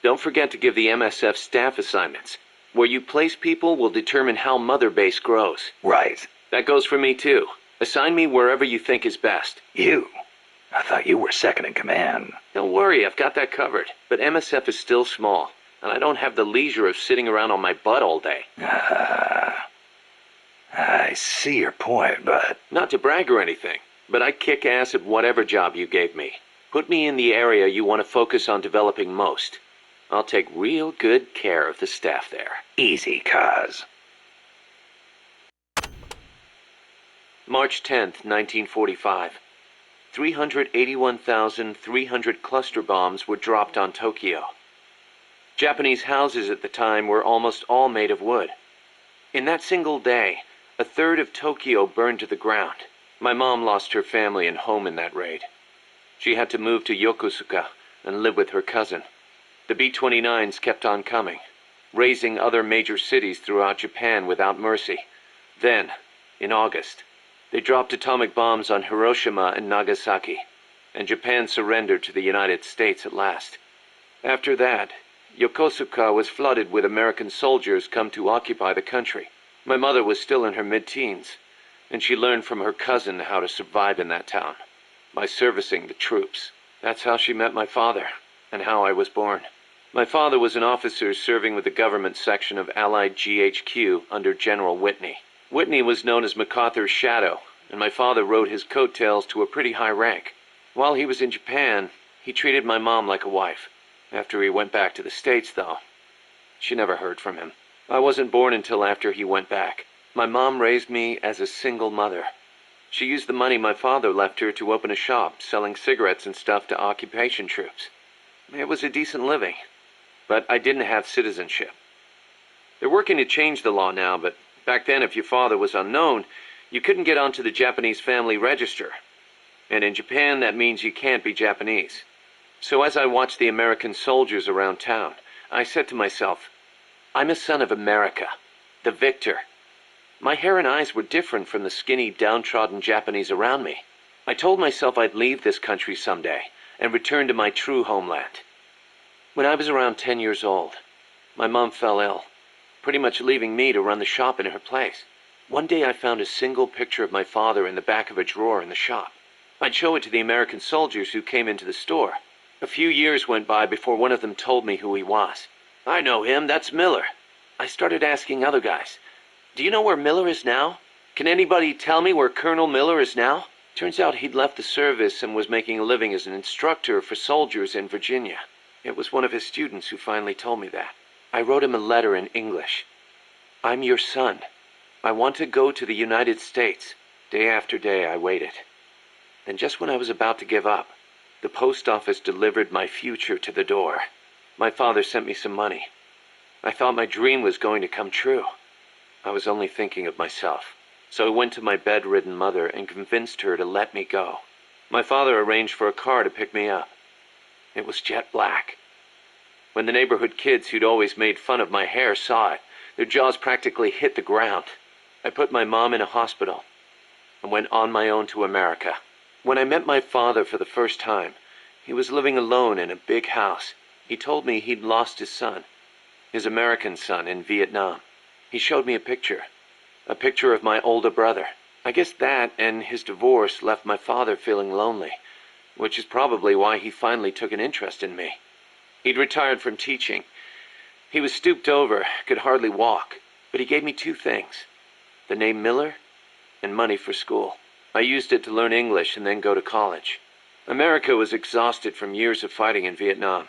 Don't forget to give the MSF staff assignments. Where you place people will determine how Mother Base grows. Right. That goes for me too. Assign me wherever you think is best. You? I thought you were second in command. Don't worry, I've got that covered. But MSF is still small, and I don't have the leisure of sitting around on my butt all day. I see your point, but... Not to brag or anything, but I kick ass at whatever job you gave me. Put me in the area you want to focus on developing most. I'll take real good care of the staff there. Easy, Kaz. March 10th, 1945. 381,300 cluster bombs were dropped on Tokyo. Japanese houses at the time were almost all made of wood. In that single day, a third of Tokyo burned to the ground. My mom lost her family and home in that raid. She had to move to Yokosuka and live with her cousin. The B-29s kept on coming, razing other major cities throughout Japan without mercy. Then, in August, they dropped atomic bombs on Hiroshima and Nagasaki, and Japan surrendered to the United States at last. After that, Yokosuka was flooded with American soldiers come to occupy the country. My mother was still in her mid-teens, and she learned from her cousin how to survive in that town, by servicing the troops. That's how she met my father, and how I was born. My father was an officer serving with the government section of Allied GHQ under General Whitney. Whitney was known as MacArthur's shadow, and my father rode his coattails to a pretty high rank. While he was in Japan, he treated my mom like a wife. After he went back to the States, though, she never heard from him. I wasn't born until after he went back. My mom raised me as a single mother. She used the money my father left her to open a shop selling cigarettes and stuff to occupation troops. It was a decent living, but I didn't have citizenship. They're working to change the law now, but back then if your father was unknown, you couldn't get onto the Japanese family register. And in Japan, that means you can't be Japanese. So as I watched the American soldiers around town, I said to myself, I'm a son of America, the victor. My hair and eyes were different from the skinny, downtrodden Japanese around me. I told myself I'd leave this country someday and return to my true homeland. When I was around 10 years old, my mom fell ill, pretty much leaving me to run the shop in her place. One day I found a single picture of my father in the back of a drawer in the shop. I'd show it to the American soldiers who came into the store. A few years went by before one of them told me who he was. I know him, that's Miller. I started asking other guys, do you know where Miller is now? Can anybody tell me where Colonel Miller is now? Turns out he'd left the service and was making a living as an instructor for soldiers in Virginia. It was one of his students who finally told me that. I wrote him a letter in English. I'm your son. I want to go to the United States. Day after day I waited. Then just when I was about to give up, the post office delivered my future to the door. My father sent me some money. I thought my dream was going to come true. I was only thinking of myself. So I went to my bedridden mother and convinced her to let me go. My father arranged for a car to pick me up. It was jet black. When the neighborhood kids who'd always made fun of my hair saw it, their jaws practically hit the ground. I put my mom in a hospital and went on my own to America. When I met my father for the first time, he was living alone in a big house. He told me he'd lost his son, his American son in Vietnam. He showed me a picture of my older brother. I guess that and his divorce left my father feeling lonely, which is probably why he finally took an interest in me. He'd retired from teaching. He was stooped over, could hardly walk, but he gave me two things: the name Miller and money for school. I used it to learn English and then go to college. America was exhausted from years of fighting in Vietnam.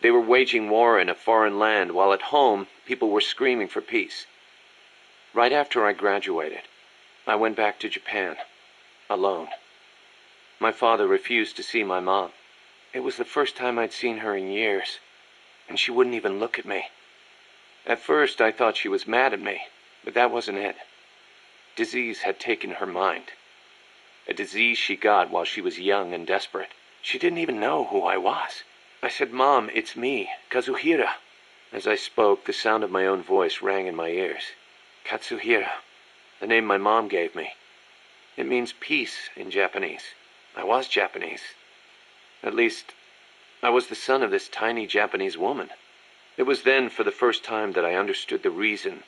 They were waging war in a foreign land, while at home, people were screaming for peace. Right after I graduated, I went back to Japan, alone. My father refused to see my mom. It was the first time I'd seen her in years, and she wouldn't even look at me. At first, I thought she was mad at me, but that wasn't it. Disease had taken her mind. A disease she got while she was young and desperate. She didn't even know who I was. I said, Mom, it's me, Kazuhira. As I spoke, the sound of my own voice rang in my ears. Katsuhira, the name my mom gave me. It means peace in Japanese. I was Japanese. At least, I was the son of this tiny Japanese woman. It was then, for the first time, that I understood the reason,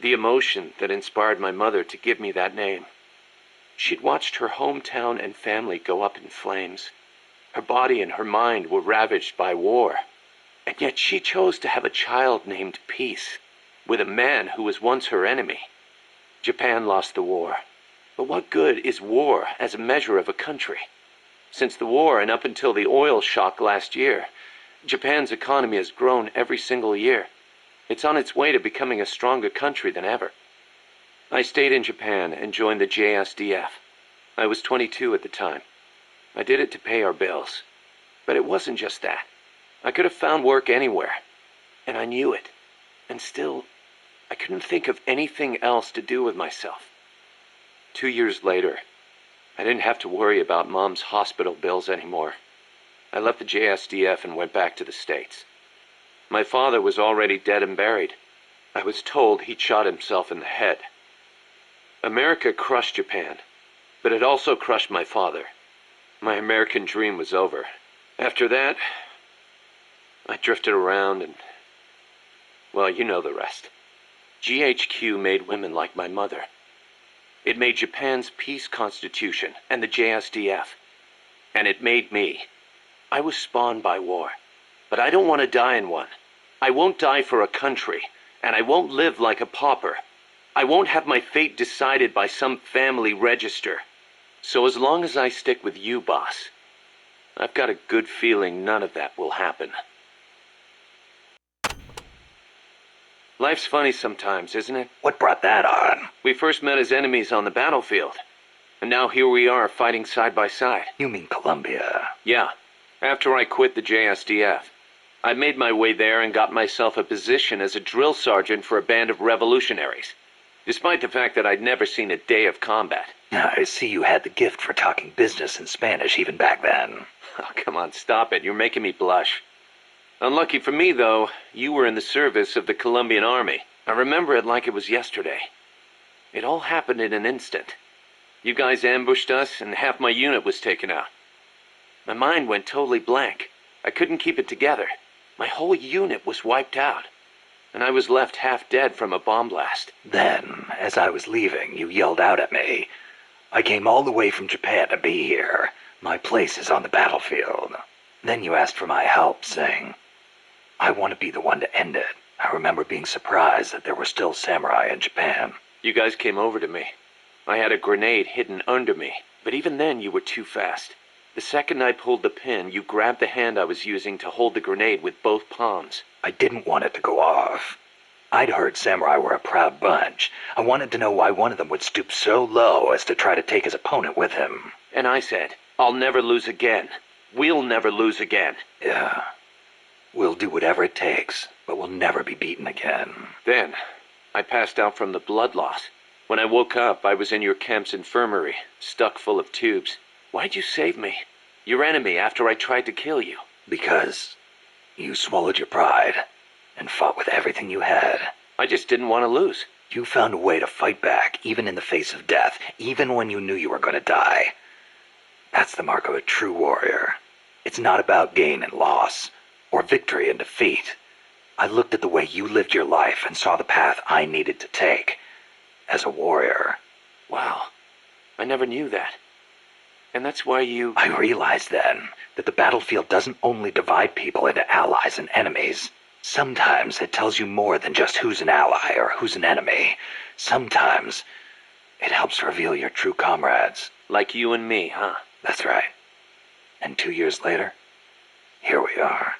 the emotion that inspired my mother to give me that name. She'd watched her hometown and family go up in flames. Her body and her mind were ravaged by war. And yet she chose to have a child named Peace, with a man who was once her enemy. Japan lost the war. But what good is war as a measure of a country? Since the war and up until the oil shock last year, Japan's economy has grown every single year. It's on its way to becoming a stronger country than ever. I stayed in Japan and joined the JSDF. I was 22 at the time. I did it to pay our bills. But it wasn't just that. I could have found work anywhere. And I knew it. And still, I couldn't think of anything else to do with myself. 2 years later, I didn't have to worry about Mom's hospital bills anymore. I left the JSDF and went back to the States. My father was already dead and buried. I was told he'd shot himself in the head. America crushed Japan, but it also crushed my father. My American dream was over. After that, I drifted around and, well, you know the rest. GHQ made women like my mother. It made Japan's peace constitution and the JSDF. And it made me. I was spawned by war, but I don't want to die in one. I won't die for a country, and I won't live like a pauper. I won't have my fate decided by some family register. So as long as I stick with you, boss, I've got a good feeling none of that will happen. Life's funny sometimes, isn't it? What brought that on? We first met as enemies on the battlefield, and now here we are fighting side by side. You mean Colombia? Yeah, after I quit the JSDF. I made my way there and got myself a position as a drill sergeant for a band of revolutionaries, despite the fact that I'd never seen a day of combat. I see you had the gift for talking business in Spanish even back then. Oh, come on, stop it. You're making me blush. Unlucky for me, though, you were in the service of the Colombian army. I remember it like it was yesterday. It all happened in an instant. You guys ambushed us, and half my unit was taken out. My mind went totally blank. I couldn't keep it together. My whole unit was wiped out, and I was left half dead from a bomb blast. Then, as I was leaving, you yelled out at me. I came all the way from Japan to be here. My place is on the battlefield. Then you asked for my help, saying, I want to be the one to end it. I remember being surprised that there were still samurai in Japan. You guys came over to me. I had a grenade hidden under me, but even then you were too fast. The second I pulled the pin, you grabbed the hand I was using to hold the grenade with both palms. I didn't want it to go off. I'd heard samurai were a proud bunch. I wanted to know why one of them would stoop so low as to try to take his opponent with him. And I said, I'll never lose again. We'll never lose again. Yeah. We'll do whatever it takes, but we'll never be beaten again. Then, I passed out from the blood loss. When I woke up, I was in your camp's infirmary, stuck full of tubes. Why'd you save me? Your enemy after I tried to kill you. Because you swallowed your pride and fought with everything you had. I just didn't want to lose. You found a way to fight back, even in the face of death, even when you knew you were going to die. That's the mark of a true warrior. It's not about gain and loss, or victory and defeat. I looked at the way you lived your life and saw the path I needed to take as a warrior. Wow, I never knew that. And that's why you... I realized then that the battlefield doesn't only divide people into allies and enemies. Sometimes it tells you more than just who's an ally or who's an enemy. Sometimes it helps reveal your true comrades. Like you and me, huh? That's right. And 2 years later, here we are.